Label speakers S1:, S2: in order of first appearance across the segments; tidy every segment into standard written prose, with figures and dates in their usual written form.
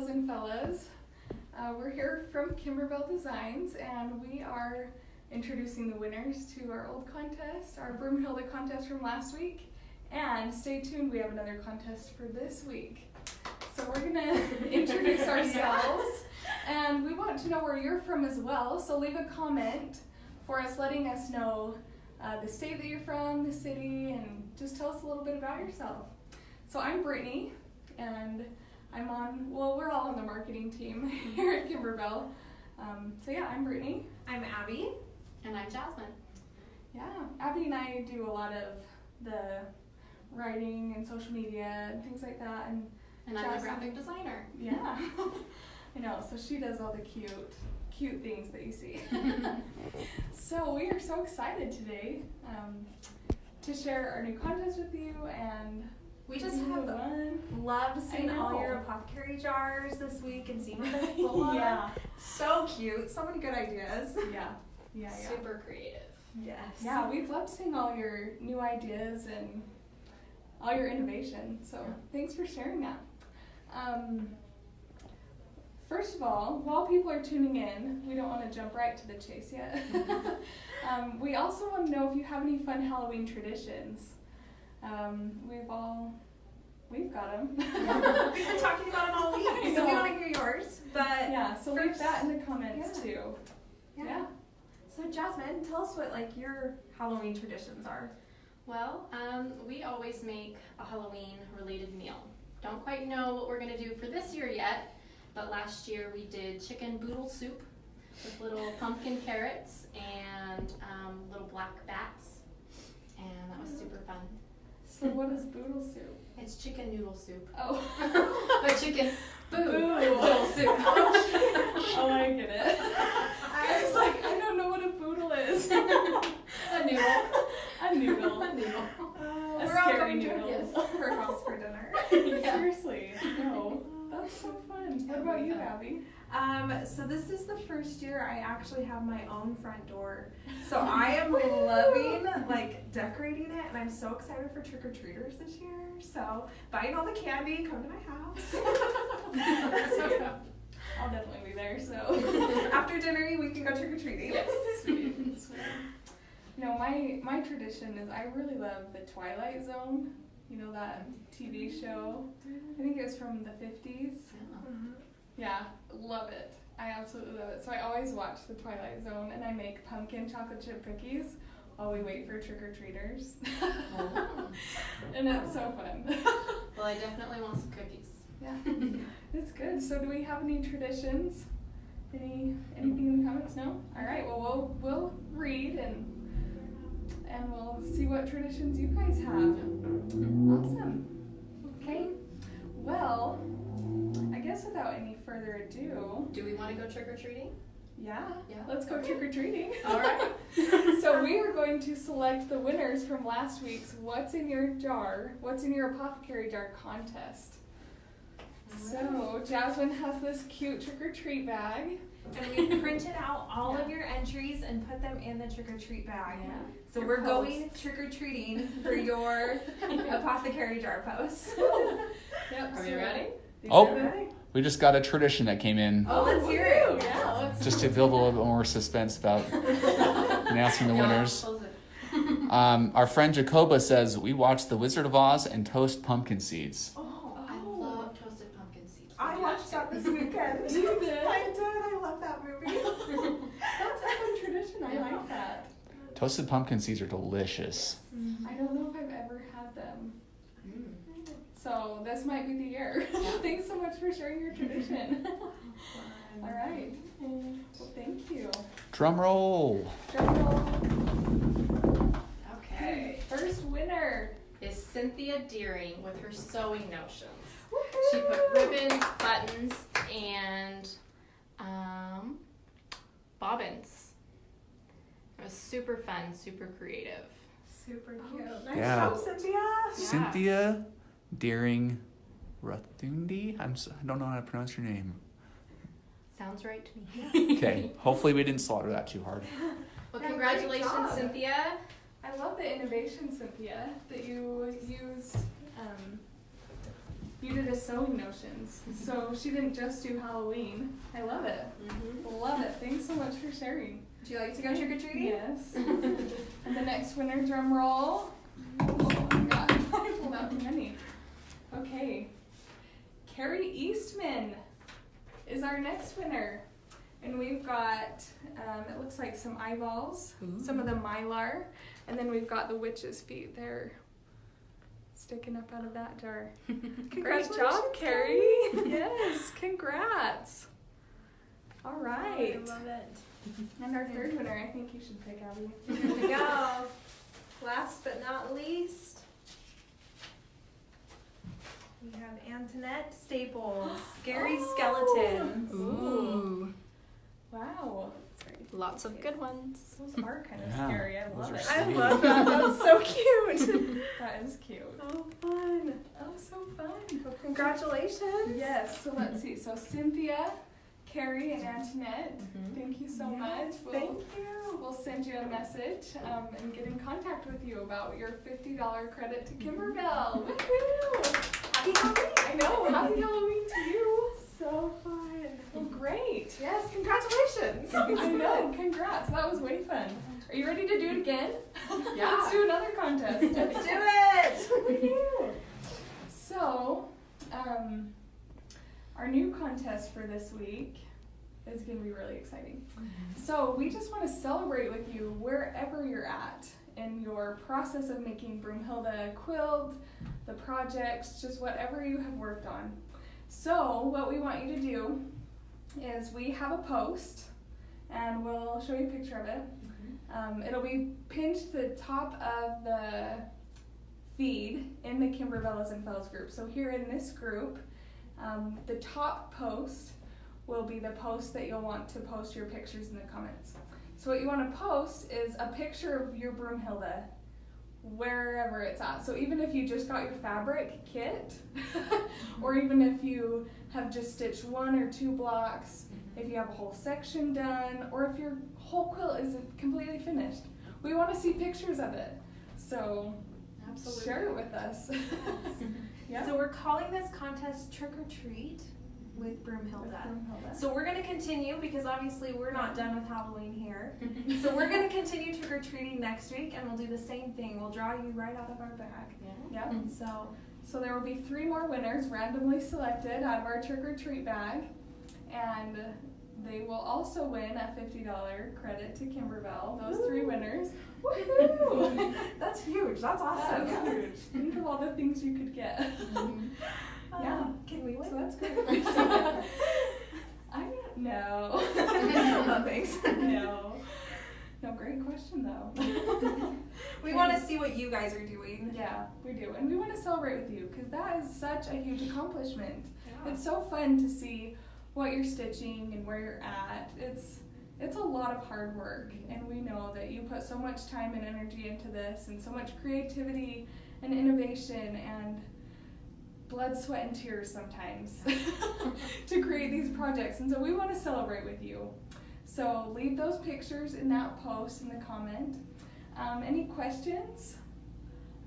S1: and fellas. We're here from Kimberbell Designs, and we are introducing the winners to our old contest, our Broomhilda contest from last week. And stay tuned, we have another contest for this week. So we're gonna introduce ourselves, and we want to know where you're from as well. So leave a comment for us, letting us know the state that you're from, the city, and just tell us a little bit about yourself. So I'm Brittany, and we're all on the marketing team here at Kimberbell. So yeah, I'm Brittany.
S2: I'm Abby.
S3: And I'm Jasmine.
S1: Yeah, Abby and I do a lot of the writing and social media and things like that. And
S3: I'm a graphic designer.
S1: Yeah, I know. So she does all the cute things that you see. So we are so excited today to share our new contest with you, and
S2: we just have loved seeing all your apothecary jars this week and seeing what they're full of.
S1: Yeah.
S2: So cute. So many good ideas.
S1: Yeah.
S3: Super creative.
S2: Yes.
S1: Yeah, we've loved seeing all your new ideas and all your innovation. So thanks for sharing that. First of all, while people are tuning in, we don't want to jump right to the chase yet. We also want to know if you have any fun Halloween traditions. We've got them.
S2: We've been talking about it all week, so we want to hear yours. But
S1: yeah, so leave that in the comments too. Yeah.
S2: So Jasmine, tell us what your Halloween traditions are.
S3: Well, we always make a Halloween related meal. Don't quite know what we're gonna do for this year yet, but last year we did chicken boodle soup with little pumpkin carrots and little black bats, and that was super fun.
S1: So what is boodle soup?
S3: It's chicken noodle soup.
S1: Oh.
S3: But chicken boodle soup.
S1: Oh, I get it. I was like, I don't know what a boodle is.
S3: A noodle.
S1: A noodle.
S3: A noodle.
S2: We're all going to her house for dinner.
S1: Yeah. Seriously, no. That's so fun. What about you, Abby?
S2: So this is the first year I actually have my own front door. So I am loving decorating it, and I'm so excited for trick-or-treaters this year. So buying all the candy, come to my house.
S1: I'll definitely be there, so.
S2: After dinner, we can go trick-or-treating.
S1: Yes, sweet. You know, my tradition is I really love the Twilight Zone. You know, that TV show? I think it was from the 50s. Yeah, love it. I absolutely love it. So I always watch the Twilight Zone, and I make pumpkin chocolate chip cookies while we wait for trick-or-treaters. And it's so fun.
S3: Well, I definitely want some cookies.
S1: Yeah, it's good. So do we have any traditions? Anything in the comments? No? All right, well, we'll read and we'll see what traditions you guys have. Awesome. Okay. Well, I guess without any further ado.
S3: Do we want to go trick-or-treating?
S1: Yeah. Let's go trick-or-treating.
S3: All right.
S1: So we are going to select the winners from last week's What's in Your Apothecary Jar contest. So Jasmine has this cute trick-or-treat bag.
S2: And we printed out all of your entries and put them in the trick-or-treat bag.
S1: Yeah.
S2: So we're going trick-or-treating for your apothecary jar post.
S1: Yep.
S3: Are you ready?
S4: We just got a tradition that came in.
S2: Oh, let's hear it.
S1: Yeah, let's
S4: Just to build a little bit more suspense about announcing the winners. Our friend Jacoba says, we watched The Wizard of Oz and toast pumpkin seeds.
S3: I love toasted pumpkin seeds.
S2: I watched that this weekend.
S1: You did?
S2: I did. I love that movie.
S1: That's a fun tradition. I like that.
S4: Toasted pumpkin seeds are delicious.
S1: I don't know if I've ever had them. So this might be the year. Thanks so much for sharing your tradition. All right. Well, thank you.
S4: Drum roll.
S1: Drum roll.
S3: Okay.
S1: First winner
S3: Is Cynthia Deering with her sewing notions. She put ribbons, buttons, and bobbins. It was super fun, super creative.
S2: Super cute. Nice
S4: Yeah.
S2: job, Cynthia.
S4: Cynthia Deering Rathundi. I don't know how to pronounce your name.
S3: Sounds right to me.
S4: Okay. Hopefully we didn't slaughter that too hard.
S3: Well,
S1: Yeah,
S3: congratulations,
S1: great job.
S3: Cynthia.
S1: I love the innovation, Cynthia, that you used you did a sewing notions. So she didn't just do Halloween. I love it. Love it. Thanks so much for sharing.
S2: Would you like to go trick-or-treating?
S1: Yes. And the next winner, drum roll. Oh my god, I pulled out too many. Okay. Carrie Eastman is our next winner. And we've got, it looks like some eyeballs, some of the mylar, and then we've got the witch's feet there sticking up out of that jar. Great job, Carrie. Yes, congrats. All right.
S2: I love it.
S1: And our third winner, I think you should pick, Abby.
S2: Here we go. Last but not least, we have Antoinette Staples, Scary Skeletons.
S1: Ooh. Wow.
S3: Lots of good ones.
S1: Those are kind of
S4: Yeah,
S1: scary. I
S4: those
S1: love
S4: are
S1: it.
S4: sweet.
S2: I love that. That's so cute.
S1: That is cute.
S2: Oh, fun.
S1: Oh, so fun.
S2: Well, congratulations.
S1: Yes, so let's see. So Cynthia, Carrie, and Antoinette, thank you so much.
S2: Thank you.
S1: We'll send you a message and get in contact with you about your $50 credit to Kimberbell. Woohoo!
S2: Happy Halloween.
S1: I know. Happy Halloween to you.
S2: So fun.
S1: Well, great.
S2: Yes, congratulations.
S1: I know. Congrats. That was way fun. Are you ready to do it again?
S2: Yeah.
S1: Let's do another contest.
S2: Let's do it.
S1: So, our new contest for this week is going to be really exciting. So, we just want to celebrate with you wherever you're at in your process of making Broomhilda quilt, the projects, just whatever you have worked on. So, what we want you to do is we have a post, and we'll show you a picture of it. It'll be pinned to the top of the feed in the Kimberbells and Fells group. So here in this group, the top post will be the post that you'll want to post your pictures in the comments. So what you want to post is a picture of your Broomhilda, wherever it's at. So even if you just got your fabric kit, or even if you have just stitched 1 or 2 blocks, if you have a whole section done, or if your whole quilt isn't completely finished, we want to see pictures of it. So
S3: Absolutely.
S1: share it with us. Yeah.
S2: So we're calling this contest Trick or Treat with Broomhilda. So we're going to continue because obviously we're not done with Halloween here. So we're going to continue trick or treating next week, and we'll do the same thing. We'll draw you right out of our bag.
S1: Yeah.
S2: And
S1: So there will be 3 more winners randomly selected out of our trick or treat bag, and they will also win a $50 credit to Kimberbell. Those 3 winners.
S2: woohoo! That's huge. That's awesome.
S1: That's huge. Think of all the things you could get. Yeah.
S2: Can we win?
S1: So that's great. I don't know.
S2: Oh, thanks.
S1: No. No, great question though.
S2: We want to see what you guys are doing.
S1: Yeah, we do. And we want to celebrate with you because that is such a huge accomplishment. It's so fun to see what you're stitching and where you're at. It's a lot of hard work, and we know that you put so much time and energy into this, and so much creativity and innovation and blood, sweat, and tears sometimes to create these projects. And so we want to celebrate with you. So leave those pictures in that post in the comment. Any questions?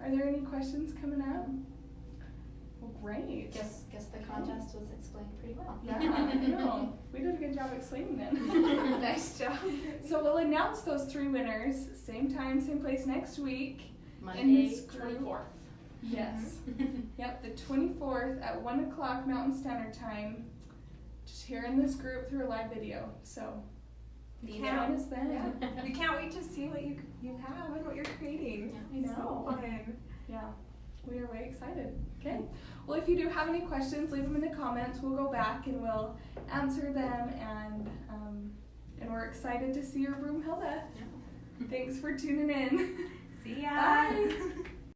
S1: Are there any questions coming up? Well, great.
S3: Guess the contest was explained pretty well.
S1: Yeah, I know. We did a good job explaining that.
S2: Nice job.
S1: So we'll announce those 3 winners, same time, same place next week.
S3: Monday,
S1: this group.
S3: 24th.
S1: Yes. Yep, the 24th at 1 o'clock Mountain Standard Time. Just here in this group through a live video. So
S2: You
S1: join us then.
S2: Yeah. We can't wait to see what you have and what you're creating.
S1: I know.
S2: So fun.
S1: Yeah, we are way excited. Okay. Well, if you do have any questions, leave them in the comments. We'll go back and we'll answer them, and we're excited to see your Broomhilda.
S3: Yeah.
S1: Thanks for tuning in.
S2: See ya.
S1: Bye.